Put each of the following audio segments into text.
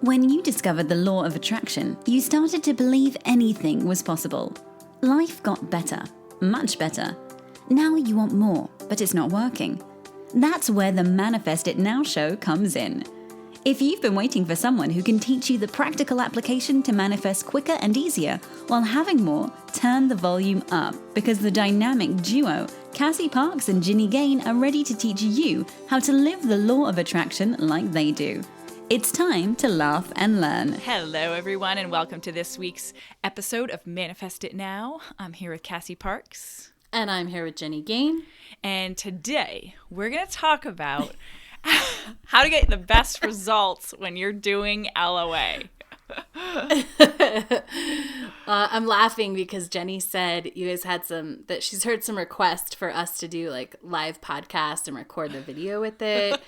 When you discovered the law of attraction, you started to believe anything was possible. Life got better, much better. Now you want more, but it's not working. That's where the Manifest It Now show comes in. If you've been waiting for someone who can teach you the practical application to manifest quicker and easier while having more, turn the volume up, because the dynamic duo, Cassie Parks and Ginny Gane, are ready to teach you how to live the law of attraction like they do. It's time to laugh and learn. Hello, everyone, and welcome to this week's episode of Manifest It Now. I'm here with Cassie Parks. And I'm here with Ginny Gane. And today, we're going to talk about how to get the best results when you're doing LOA. I'm laughing because Jenny said you guys had that she's heard some requests for us to do like live podcast and record the video with it.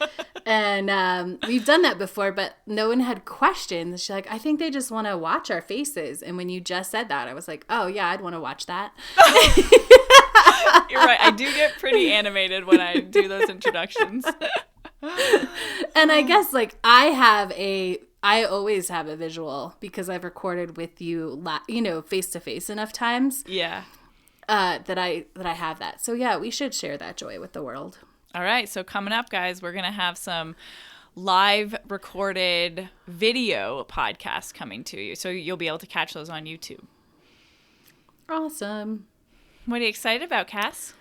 And we've done that before, but no one had questions. She's like, I think they just want to watch our faces. And when you just said that, I was like, oh yeah, I'd want to watch that. You're right. I do get pretty animated when I do those introductions. And I guess like I always have a visual because I've recorded with you, face to face enough times. Yeah. That I have that. So yeah, we should share that joy with the world. All right. So coming up, guys, we're going to have some live recorded video podcasts coming to you. So you'll be able to catch those on YouTube. Awesome. What are you excited about, Cass?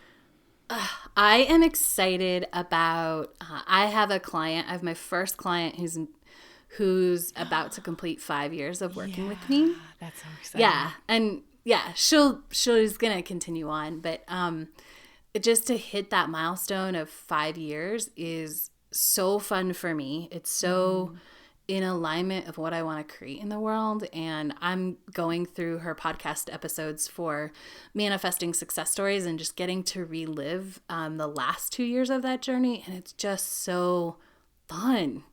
I am excited about, I have my first client who's about to complete 5 years of working with me. That's so exciting. Yeah. And yeah, she's going to continue on, but just to hit that milestone of 5 years is so fun for me. It's so in alignment of what I want to create in the world. And I'm going through her podcast episodes for manifesting success stories and just getting to relive the last 2 years of that journey. And it's just so fun.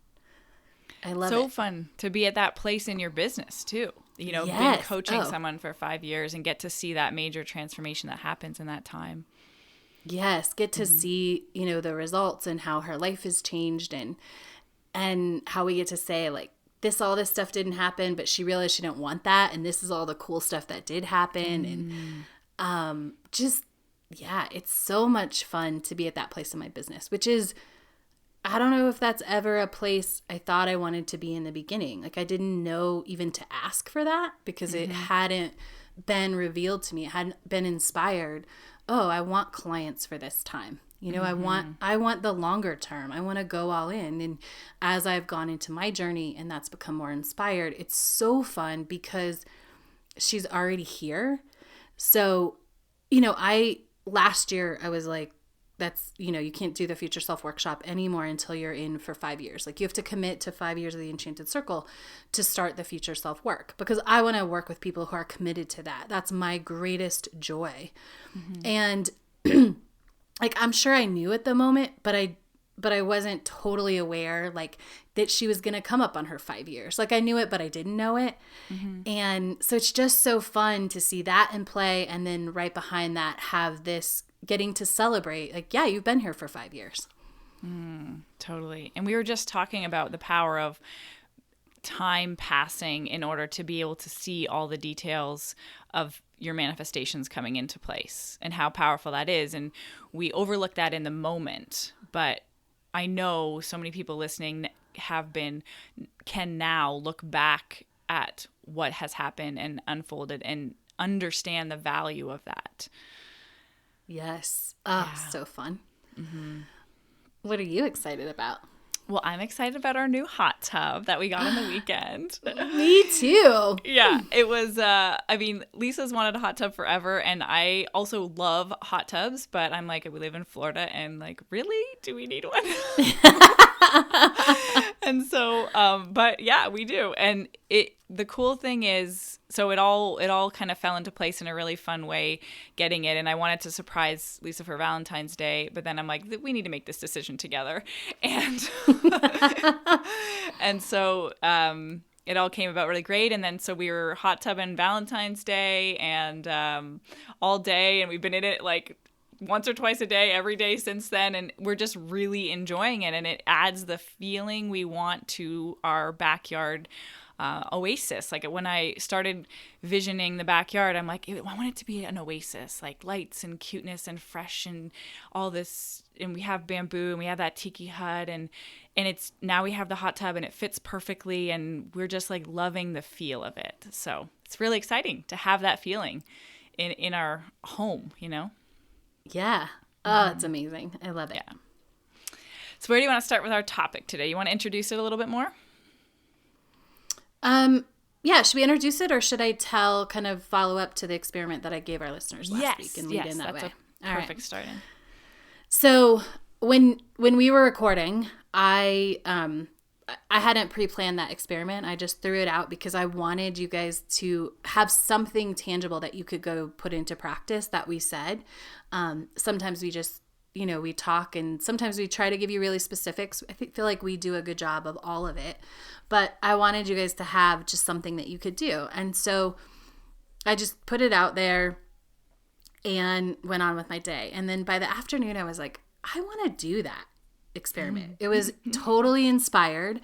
I love it. So fun to be at that place in your business too. Yes. Being coaching someone for 5 years and get to see that major transformation that happens in that time. Yes, get to see, the results and how her life has changed and how we get to say like all this stuff didn't happen, but she realized she didn't want that, and this is all the cool stuff that did happen. And it's so much fun to be at that place in my business, which is, I don't know if that's ever a place I thought I wanted to be in the beginning. Like I didn't know even to ask for that because it hadn't been revealed to me. It hadn't been inspired. Oh, I want clients for this time. I want the longer term. I want to go all in. And as I've gone into my journey and that's become more inspired, it's so fun because she's already here. So, last year I was like, that's, you can't do the Future Self Workshop anymore until you're in for 5 years. Like you have to commit to 5 years of the Enchanted Circle to start the Future Self work, because I want to work with people who are committed to that. That's my greatest joy. And like, I'm sure I knew at the moment, but I wasn't totally aware like that she was going to come up on her 5 years. Like I knew it, but I didn't know it. And so it's just so fun to see that in play. And then right behind that, have this getting to celebrate like, yeah, you've been here for 5 years. Totally. And we were just talking about the power of time passing in order to be able to see all the details of your manifestations coming into place and how powerful that is. And we overlook that in the moment, but I know so many people listening can now look back at what has happened and unfolded and understand the value of that. Yes. Oh, yeah. So fun. What are you excited about? Well, I'm excited about our new hot tub that we got on the weekend. Me too. Yeah, it was, Lisa's wanted a hot tub forever, and I also love hot tubs, but I'm like, we live in Florida, and like, really? Do we need one? And so, but yeah, we do. And the cool thing is, so it all kind of fell into place in a really fun way, getting it. And I wanted to surprise Lisa for Valentine's Day, but then I'm like, we need to make this decision together. And, and so, it all came about really great. And then, so we were hot tubbing Valentine's Day and, all day, and we've been in it like once or twice a day, every day since then. And we're just really enjoying it. And it adds the feeling we want to our backyard oasis. Like when I started visioning the backyard, I'm like, I want it to be an oasis, like lights and cuteness and fresh and all this. And we have bamboo and we have that tiki hut and it's now we have the hot tub and it fits perfectly and we're just like loving the feel of it. So it's really exciting to have that feeling in our home, you know? Yeah. Oh, it's amazing. I love it. Yeah. So where do you want to start with our topic today? You want to introduce it a little bit more? Yeah, should we introduce it or should I kind of follow up to the experiment that I gave our listeners last week and lead in that way? Perfect starting. So when we were recording, I hadn't pre-planned that experiment. I just threw it out because I wanted you guys to have something tangible that you could go put into practice that we said. Sometimes we just, we talk and sometimes we try to give you really specifics. I feel like we do a good job of all of it, but I wanted you guys to have just something that you could do. And so I just put it out there and went on with my day. And then by the afternoon, I was like, I want to do that experiment. It was totally inspired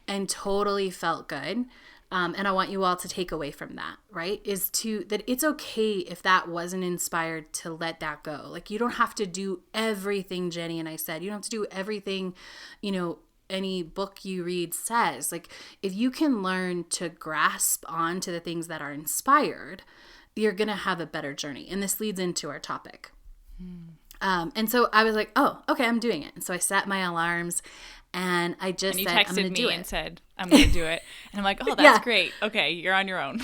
and totally felt good. And I want you all to take away from that, right? That it's okay if that wasn't inspired to let that go. Like you don't have to do everything Jenny and I said. You don't have to do everything, any book you read says. Like if you can learn to grasp onto the things that are inspired, you're going to have a better journey. And this leads into our topic. And so I was like, oh, okay, I'm doing it. And so I set my alarms and I just said, I'm going to do it. And said, I'm going to do it. And I'm like, oh, that's great. Okay, you're on your own.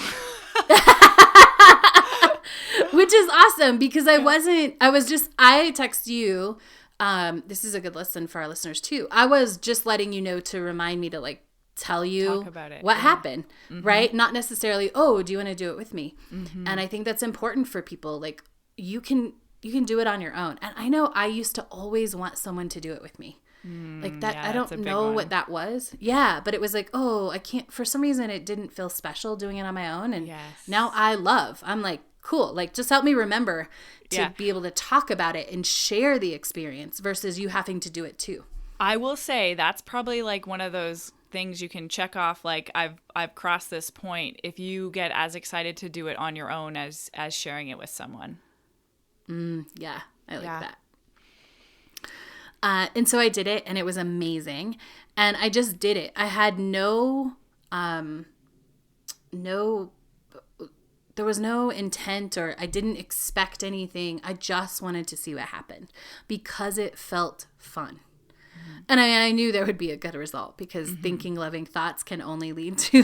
Which is awesome because I text you. This is a good lesson for our listeners too. I was just letting you know to remind me to like tell you about it, what happened, right? Not necessarily, oh, do you want to do it with me? And I think that's important for people. Like you can do it on your own. And I know I used to always want someone to do it with me. Like that, I don't know what that was. Yeah, but it was like, oh, I can't, for some reason it didn't feel special doing it on my own. And now I'm like, cool, like just help me remember to be able to talk about it and share the experience versus you having to do it too. I will say that's probably like one of those things you can check off, like I've crossed this point if you get as excited to do it on your own as sharing it with someone. Yeah, I like that. And so I did it and it was amazing. And I just did it. I had there was no intent or I didn't expect anything. I just wanted to see what happened because it felt fun. And I knew there would be a good result because thinking loving thoughts can only lead to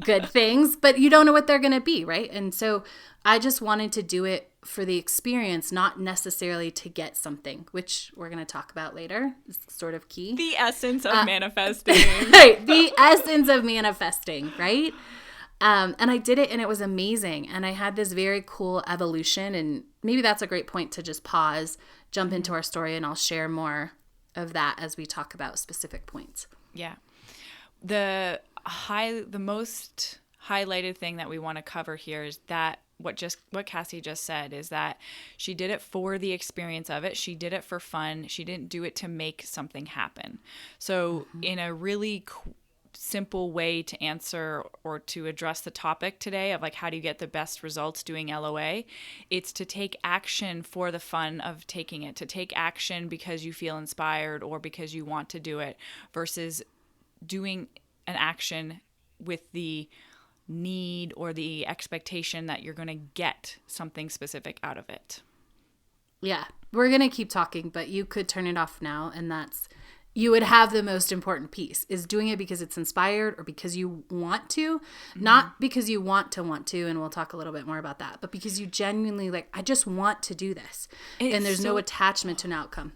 good things, but you don't know what they're going to be, right? And so I just wanted to do it for the experience, not necessarily to get something, which we're going to talk about later. It's sort of key. The essence of manifesting. Right. The essence of manifesting, right? And I did it and it was amazing. And I had this very cool evolution. And maybe that's a great point to just pause, jump into our story, and I'll share more of that as we talk about specific points. Yeah. The most highlighted thing that we want to cover here is that what Cassie just said is that she did it for the experience of it. She did it for fun. She didn't do it to make something happen. So in a really simple way to answer or to address the topic today of like how do you get the best results doing LOA, it's to take action for the fun of taking it, to take action because you feel inspired or because you want to do it versus doing an action with the need or the expectation that you're going to get something specific out of it. Yeah, we're going to keep talking, but you could turn it off now, and you would have the most important piece is doing it because it's inspired or because you want to, not because you want to, and we'll talk a little bit more about that, but because you genuinely like, I just want to do this. And there's no attachment to an outcome.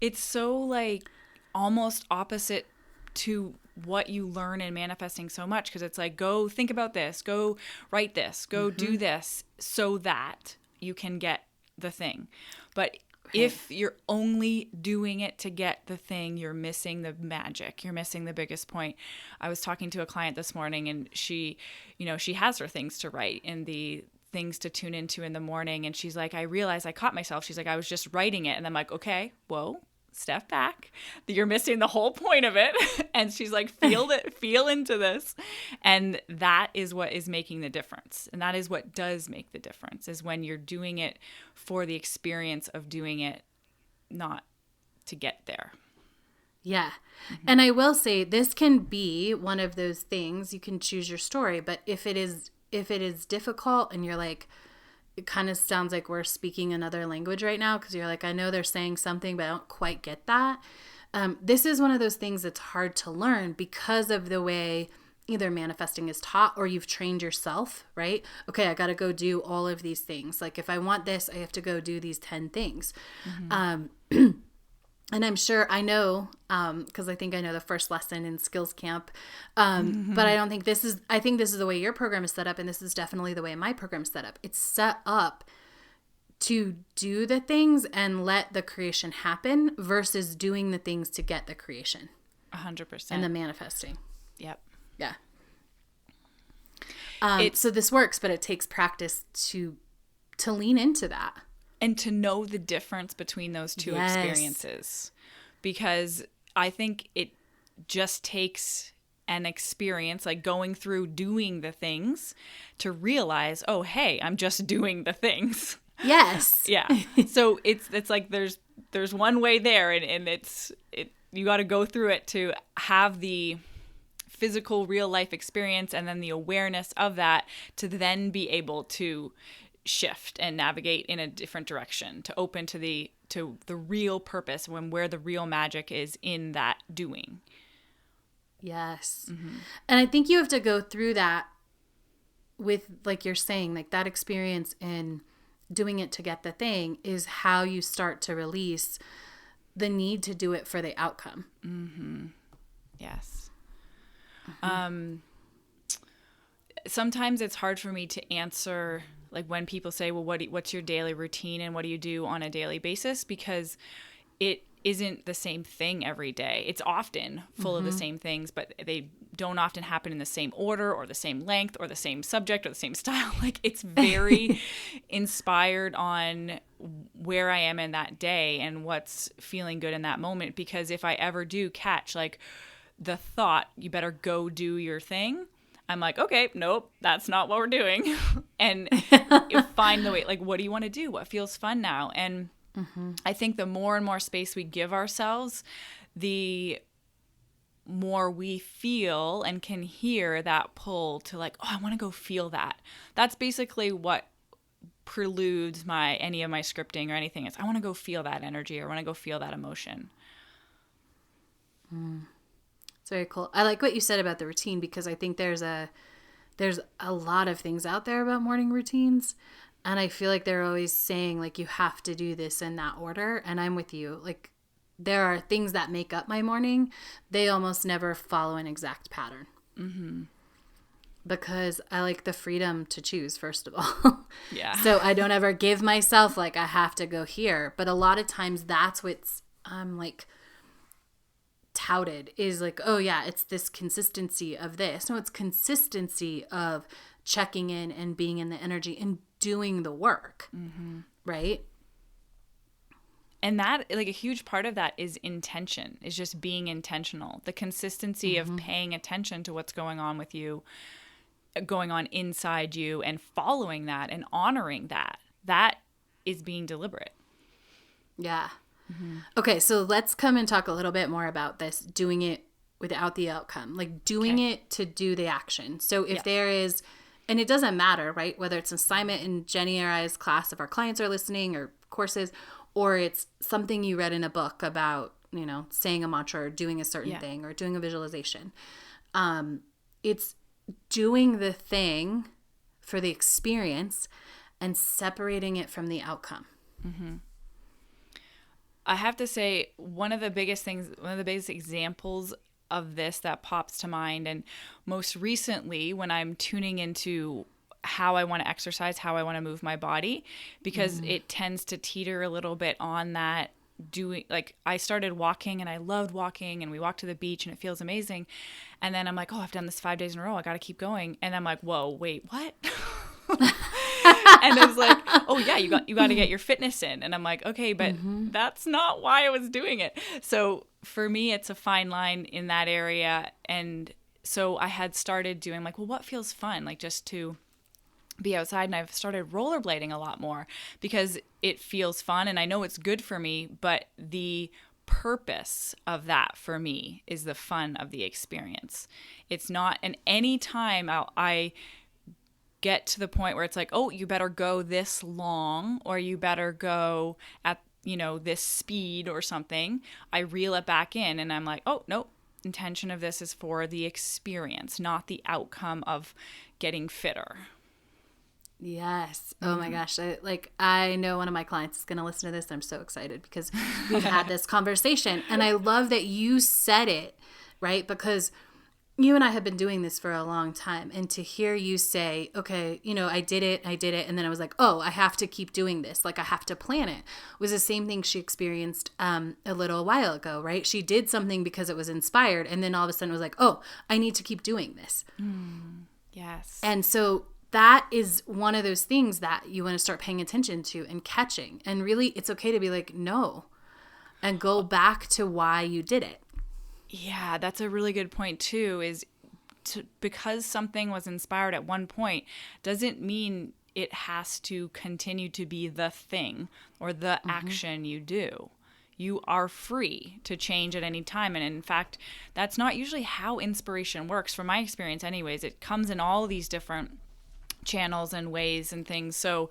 It's so like almost opposite to what you learn in manifesting so much because it's like, go think about this, go write this, go do this so that you can get the thing. But if you're only doing it to get the thing, you're missing the magic. You're missing the biggest point. I was talking to a client this morning and she has her things to write in the things to tune into in the morning. And she's like, I realized I caught myself. She's like, I was just writing it. And I'm like, okay, whoa, step back. You're missing the whole point of it. And she's like, feel into this. And that is what is making the difference. And that is what does make the difference, is when you're doing it for the experience of doing it, not to get there. Yeah. And I will say this can be one of those things. You can choose your story, but if it is difficult and you're like, it kind of sounds like we're speaking another language right now, because you're like, I know they're saying something, but I don't quite get that. This is one of those things that's hard to learn because of the way either manifesting is taught or you've trained yourself, right? Okay, I got to go do all of these things. Like if I want this, I have to go do these 10 things. And I'm sure I know, because I think I know the first lesson in skills camp, but I think this is the way your program is set up, and this is definitely the way my program is set up. It's set up to do the things and let the creation happen versus doing the things to get the creation. 100%. And the manifesting. Yep. Yeah. So this works, but it takes practice to lean into that. And to know the difference between those two experiences, because I think it just takes an experience, like going through doing the things, to realize, oh, hey, I'm just doing the things. Yes. Yeah. So it's like there's one way there, and you got to go through it to have the physical real life experience, and then the awareness of that to then be able to shift and navigate in a different direction, to open to the real purpose, where the real magic is in that doing. Yes. And I think you have to go through that with, like you're saying, like that experience in doing it to get the thing is how you start to release the need to do it for the outcome. Yes. Sometimes it's hard for me to answer, like when people say, well, what's your daily routine and what do you do on a daily basis? Because it isn't the same thing every day. It's often full of the same things, but they don't often happen in the same order or the same length or the same subject or the same style. Like it's very inspired on where I am in that day and what's feeling good in that moment. Because if I ever do catch like the thought, you better go do your thing, I'm like, okay, nope, that's not what we're doing. And you find the way, like, what do you want to do? What feels fun now? And I think the more and more space we give ourselves, the more we feel and can hear that pull to like, oh, I want to go feel that. That's basically what preludes any of my scripting or anything. It's I want to go feel that energy, or I want to go feel that emotion. It's very cool. I like what you said about the routine, because I think there's a lot of things out there about morning routines, and I feel like they're always saying like you have to do this in that order, and I'm with you. Like there are things that make up my morning. They almost never follow an exact pattern. Because I like the freedom to choose, first of all. Yeah. So I don't ever give myself like I have to go here, but a lot of times that's what's like touted, is like, oh yeah, it's this consistency of this. No, it's consistency of checking in and being in the energy and doing the work. Right? And that, like, a huge part of that is intention, is just being intentional. The consistency of paying attention to what's going on with you, going on inside you, and following that and honoring that. That is being deliberate. Yeah. Okay, so let's come and talk a little bit more about this, doing it without the outcome, like doing it to do the action. So if there is, and it doesn't matter, right, whether it's an assignment in Jenny or I's class if our clients are listening, or courses, or it's something you read in a book about, you know, saying a mantra or doing a certain thing or doing a visualization. It's doing the thing for the experience and separating it from the outcome. I have to say, one of the biggest examples of this that pops to mind, and most recently when I'm tuning into how I want to exercise, how I want to move my body, because it tends to teeter a little bit on that doing, like I started walking and I loved walking, and we walked to the beach and it feels amazing. And then I'm like, oh, I've done this 5 days in a row, I got to keep going. And I'm like, whoa, wait, what? And it's like, oh yeah, you got to get your fitness in. And I'm like, okay, but that's not why I was doing it. So for me, it's a fine line in that area. And so I had started doing like, well, what feels fun? Like just to be outside, and I've started rollerblading a lot more because it feels fun and I know it's good for me, but the purpose of that for me is the fun of the experience. It's not, and any time I get to the point where it's like, oh, you better go this long or you better go at, this speed or something, I reel it back in and I'm like, oh, nope. Intention of this is for the experience, not the outcome of getting fitter. Yes. Oh my gosh. I know one of my clients is going to listen to this. I'm so excited because we've had this conversation, and I love that you said it, right? Because you and I have been doing this for a long time, and to hear you say, okay, I did it. And then I was like, oh, I have to keep doing this. Like I have to plan it, was the same thing she experienced a little while ago, right? She did something because it was inspired. And then all of a sudden it was like, oh, I need to keep doing this. Yes. And so that is one of those things that you want to start paying attention to and catching. And really, it's okay to be like, no, and go back to why you did it. Yeah, that's a really good point too, because something was inspired at one point doesn't mean it has to continue to be the thing or the action you do. You are free to change at any time. And in fact, that's not usually how inspiration works. From my experience anyways, it comes in all these different channels and ways and things. So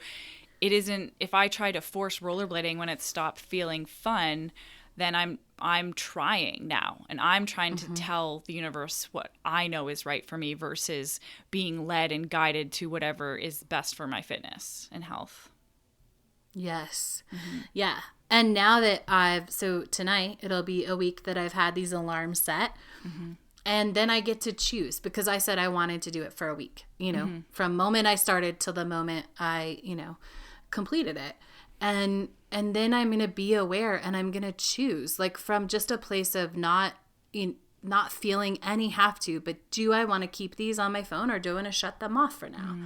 it isn't, if I try to force rollerblading when it stopped feeling fun, then I'm trying now, and I'm trying to tell the universe what I know is right for me versus being led and guided to whatever is best for my fitness and health. Yes. Yeah. And now that so tonight it'll be a week that I've had these alarms set. And then I get to choose, because I said I wanted to do it for a week, from moment I started till the moment I, completed it. And then I'm going to be aware, and I'm going to choose, like, from just a place of not feeling any have to, but do I want to keep these on my phone, or do I want to shut them off for now?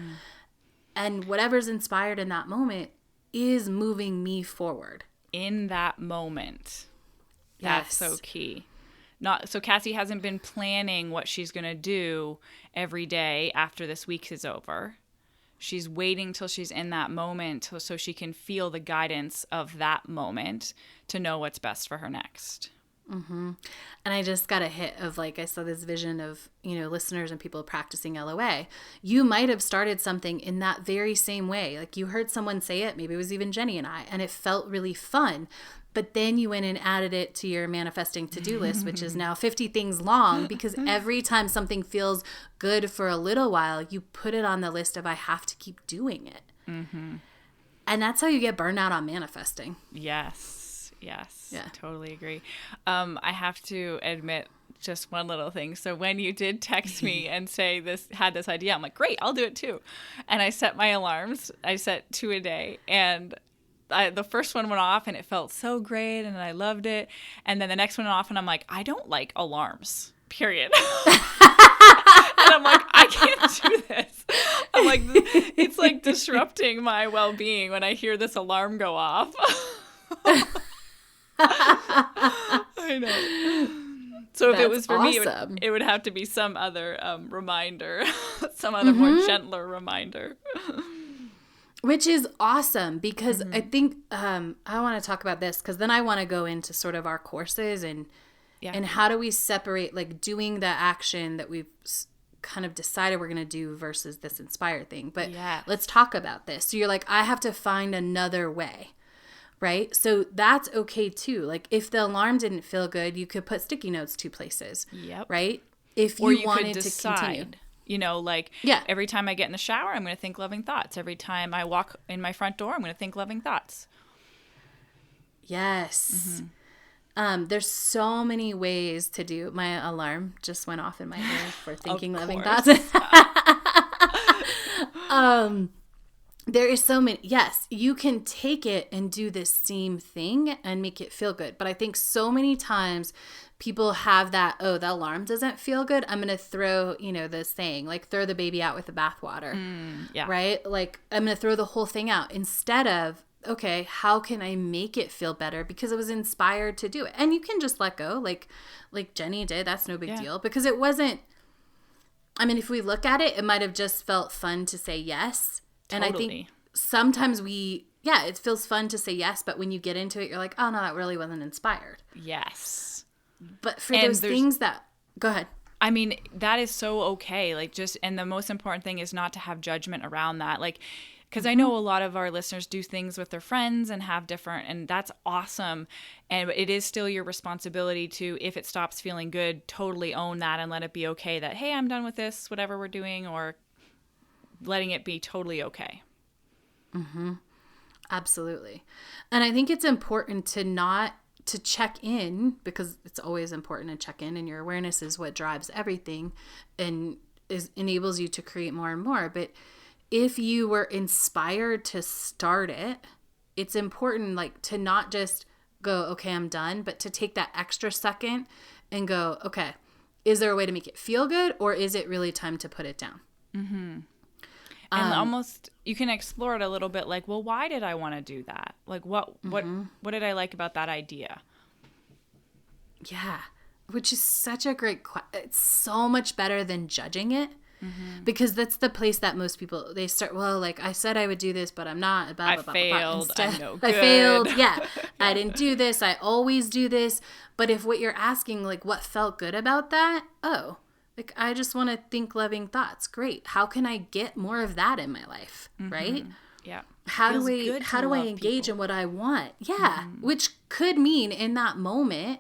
And whatever's inspired in that moment is moving me forward. In that moment. That's so key. So Cassie hasn't been planning what she's going to do every day after this week is over. She's waiting till she's in that moment so she can feel the guidance of that moment to know what's best for her next. And I just got a hit of, like, I saw this vision of, listeners and people practicing LOA. You might have started something in that very same way. Like, you heard someone say it, maybe it was even Jenny and I, and it felt really fun. But then you went and added it to your manifesting to-do list, which is now 50 things long, because every time something feels good for a little while, you put it on the list of I have to keep doing it. And that's how you get burned out on manifesting. Yes. Yeah. Totally agree. I have to admit just one little thing. So when you did text me and say had this idea, I'm like, great, I'll do it too. And I set my alarms. I set 2 a day, and the first one went off and it felt so great and I loved it. And then the next one went off and I'm like, I don't like alarms, period. And I'm like, I can't do this. I'm like, it's like disrupting my well-being when I hear this alarm go off. I know. So if it was for awesome. me, it would have to be some other reminder, some other more gentler reminder. Which is awesome, because I think I want to talk about this, because then I want to go into sort of our courses and how do we separate, like, doing the action that we've kind of decided we're going to do versus this inspired thing. But let's talk about this. So you're like, I have to find another way, right? So that's okay too. Like, if the alarm didn't feel good, you could put sticky notes 2 places, right? If you wanted to continue. Every time I get in the shower, I'm going to think loving thoughts. Every time I walk in my front door, I'm going to think loving thoughts. Yes. There's so many ways to do. My alarm just went off in my ear for thinking loving thoughts. there is so many. Yes, you can take it and do this same thing and make it feel good. But I think so many times people have that, oh, the alarm doesn't feel good. I'm going to throw, the saying, like throw the baby out with the bathwater, Yeah. right? Like I'm going to throw the whole thing out instead of, okay, how can I make it feel better? Because I was inspired to do it. And you can just let go like Jenny did. That's no big deal because it wasn't, I mean, if we look at it, it might have just felt fun to say yes. Totally. And I think sometimes it feels fun to say yes, but when you get into it, you're like, oh no, that really wasn't inspired. Yes. But for those things that, go ahead. I mean, that is so okay. Like and the most important thing is not to have judgment around that. Like, because I know a lot of our listeners do things with their friends and have different, and that's awesome. And it is still your responsibility to, if it stops feeling good, totally own that and let it be okay that, hey, I'm done with this, whatever we're doing, or letting it be totally okay. Absolutely. And I think it's important to check in, because it's always important to check in, and your awareness is what drives everything and enables you to create more and more. But if you were inspired to start it, it's important like to not just go, okay, I'm done, but to take that extra second and go, okay, is there a way to make it feel good, or is it really time to put it down? And almost you can explore it a little bit, like, well, why did I want to do that? Like, what did I like about that idea? Yeah, which is such a great question. It's so much better than judging it, because that's the place that most people, they start, well, like I said I would do this, but I'm not. Blah, blah, blah, failed. Instead, I'm no good. I failed. Yeah, I didn't do this. I always do this. But if what you're asking, like, what felt good about that? Oh, like, I just want to think loving thoughts. Great. How can I get more of that in my life? Right? Yeah. How do I engage in what I want? Yeah. Which could mean in that moment,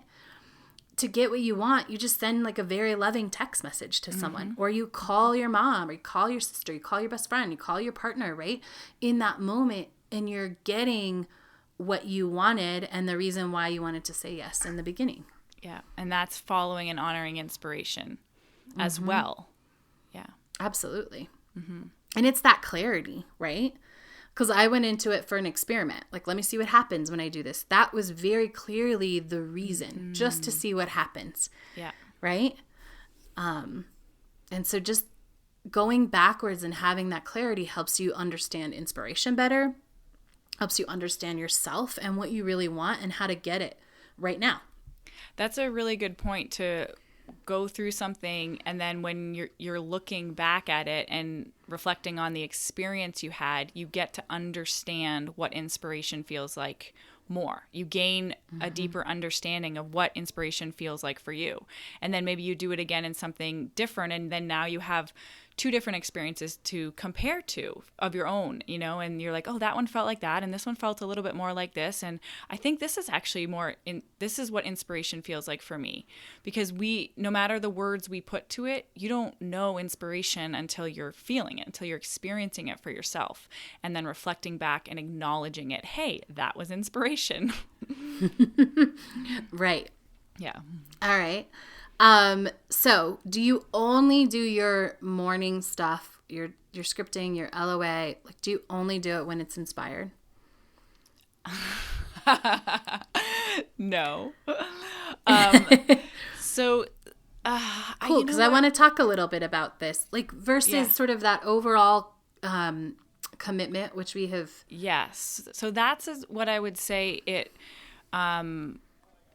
to get what you want, you just send like a very loving text message to someone, or you call your mom, or you call your sister, you call your best friend, you call your partner, right? In that moment, and you're getting what you wanted and the reason why you wanted to say yes in the beginning. Yeah. And that's following and honoring inspiration as well. Yeah. Absolutely. And it's that clarity, right? Because I went into it for an experiment. Like, let me see what happens when I do this. That was very clearly the reason, just to see what happens. Yeah. Right? And so just going backwards and having that clarity helps you understand inspiration better, helps you understand yourself and what you really want and how to get it right now. That's a really good point, to go through something, and then when you're looking back at it and reflecting on the experience you had, you get to understand what inspiration feels like more. You gain a deeper understanding of what inspiration feels like for you. And then maybe you do it again in something different, and then now you have two different experiences to compare to of your own, and you're like, oh, that one felt like that, and this one felt a little bit more like this, and I think this is actually this is what inspiration feels like for me. Because no matter the words we put to it, you don't know inspiration until you're feeling it, until you're experiencing it for yourself, and then reflecting back and acknowledging it. Hey, that was inspiration. Right. Yeah. All right. So do you only do your morning stuff, your scripting, your LOA? Like, do you only do it when it's inspired? No. Cool. Because I want to talk a little bit about this, like, versus sort of that overall, commitment, which we have. Yes. So that's what I would say it,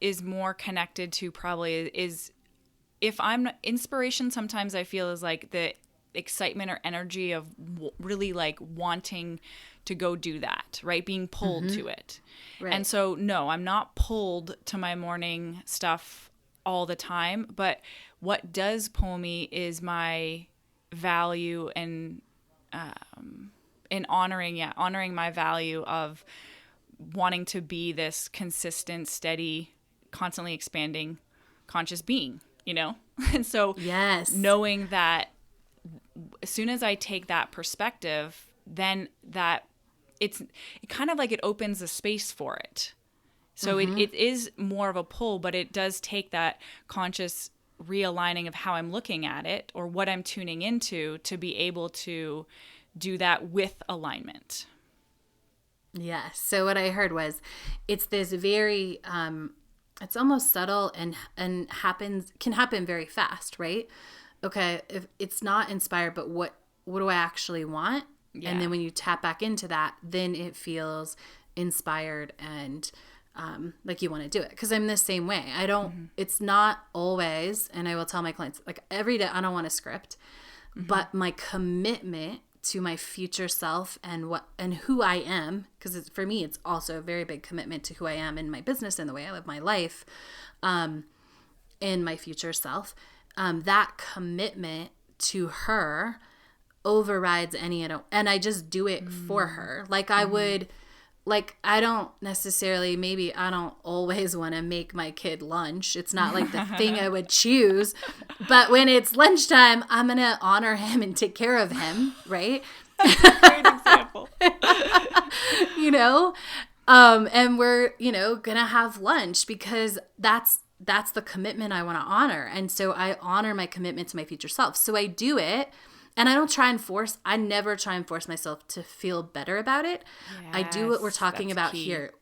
is more connected to, probably is, if I'm inspiration, sometimes I feel is like the excitement or energy of really like wanting to go do that, right? Being pulled to it. Right. And so, no, I'm not pulled to my morning stuff all the time, but what does pull me is my value and in honoring my value of wanting to be this consistent, steady, constantly expanding conscious being. And so knowing that as soon as I take that perspective, then that it kind of like it opens a space for it. So it is more of a pull, but it does take that conscious realigning of how I'm looking at it or what I'm tuning into to be able to do that with alignment. Yes. So what I heard was it's this very it's almost subtle and can happen very fast, right? Okay, if it's not inspired, but what do I actually want? Yeah. And then when you tap back into that, then it feels inspired and like you want to do it. Because I'm the same way. I don't, it's not always, and I will tell my clients, like every day, I don't want a script, but my commitment to my future self and who I am, because for me, it's also a very big commitment to who I am in my business and the way I live my life, in my future self. That commitment to her overrides any, and I just do it for her. Like I would, like, I don't necessarily, maybe I don't always want to make my kid lunch. It's not like the thing I would choose, but when it's lunchtime, I'm going to honor him and take care of him. Right. Great example. You know, and we're, going to have lunch because that's the commitment I want to honor. And so I honor my commitment to my future self. So I do it. And I never try and force myself to feel better about it. Yes, I do what we're talking about key. Here.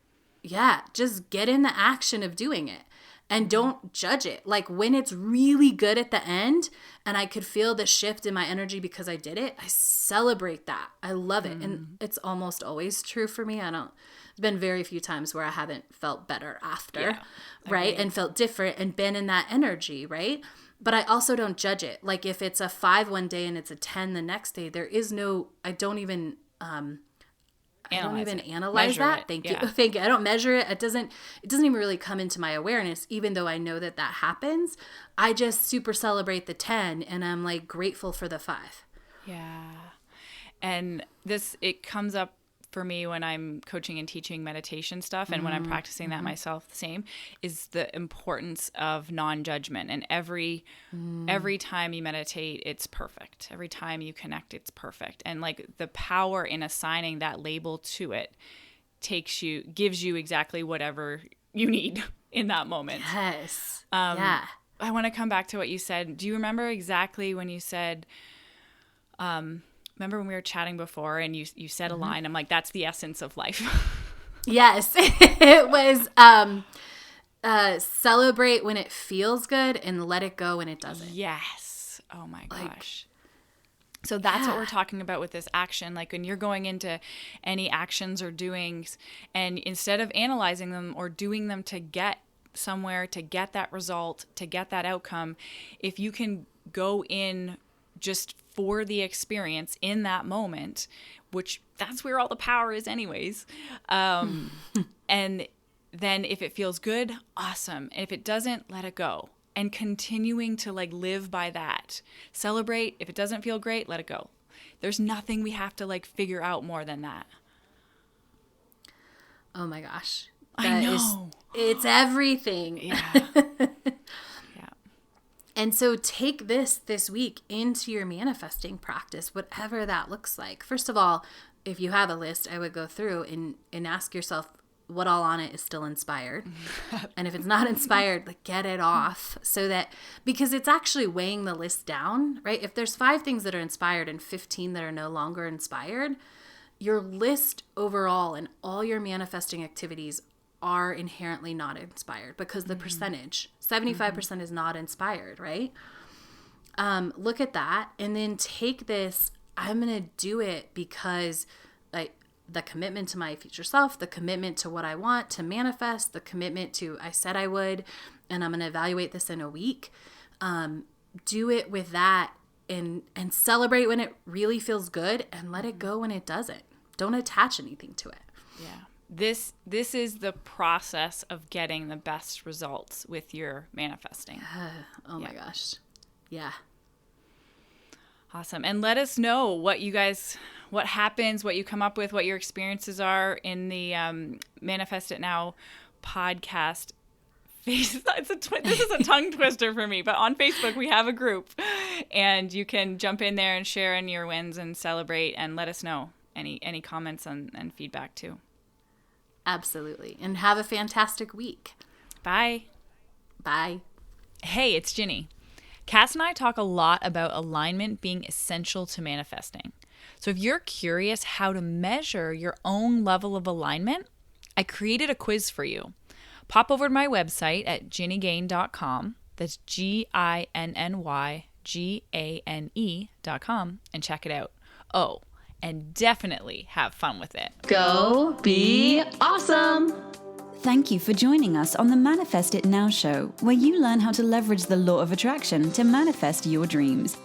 Yeah, just get in the action of doing it and don't judge it. Like when it's really good at the end and I could feel the shift in my energy because I did it, I celebrate that. I love it. And it's almost always true for me. There's been very few times where I haven't felt better after, right? And felt different and been in that energy, right? But I also don't judge it. Like if it's a 5 one day and it's a 10 the next day, I don't even analyze that. Thank you. I don't measure it. It doesn't even really come into my awareness, even though I know that happens. I just super celebrate the 10 and I'm like grateful for the 5. Yeah. And it comes up for me when I'm coaching and teaching meditation stuff and when I'm practicing that myself, the same is the importance of non-judgment. And every time you meditate, it's perfect. Every time you connect, it's perfect. And like the power in assigning that label to it gives you exactly whatever you need in that moment. Yes. I want to come back to what you said. Do you remember exactly when you said, remember when we were chatting before and you said a line, I'm like, that's the essence of life. Yes. It was celebrate when it feels good and let it go when it doesn't. Yes. Oh my gosh. So that's what we're talking about with this action. Like when you're going into any actions or doings and instead of analyzing them or doing them to get somewhere, to get that result, to get that outcome, if you can go in just for the experience in that moment, which that's where all the power is anyways. And then if it feels good, awesome. And if it doesn't, let it go. And continuing to like live by that. Celebrate. If it doesn't feel great, let it go. There's nothing we have to like figure out more than that. Oh my gosh. I know. It's everything. Yeah. And so take this week into your manifesting practice, whatever that looks like. First of all, if you have a list, I would go through and ask yourself what all on it is still inspired. And if it's not inspired, like get it off because it's actually weighing the list down, right? If there's 5 things that are inspired and 15 that are no longer inspired, your list overall and all your manifesting activities are inherently not inspired because the percentage, 75% is not inspired, right? Look at that and then take this, I'm going to do it because like the commitment to my future self, the commitment to what I want to manifest, the commitment to I said I would, and I'm going to evaluate this in a week. Do it with that and celebrate when it really feels good and let it go when it doesn't. Don't attach anything to it. Yeah. This is the process of getting the best results with your manifesting. My gosh. Yeah. Awesome. And let us know what happens, what you come up with, what your experiences are in the Manifest It Now podcast. This is a tongue twister for me, but on Facebook we have a group and you can jump in there and share in your wins and celebrate and let us know any comments and feedback too. Absolutely. And have a fantastic week. Bye. Bye. Hey, it's Ginny. Cass and I talk a lot about alignment being essential to manifesting. So if you're curious how to measure your own level of alignment, I created a quiz for you. Pop over to my website at ginnygane.com. That's GINNYGANE.com and check it out. Oh, and definitely have fun with it. Go be awesome! Thank you for joining us on the Manifest It Now show, where you learn how to leverage the law of attraction to manifest your dreams.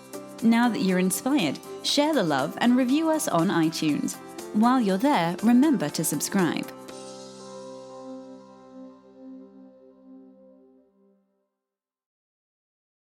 Now that you're inspired, share the love and review us on iTunes. While you're there, remember to subscribe.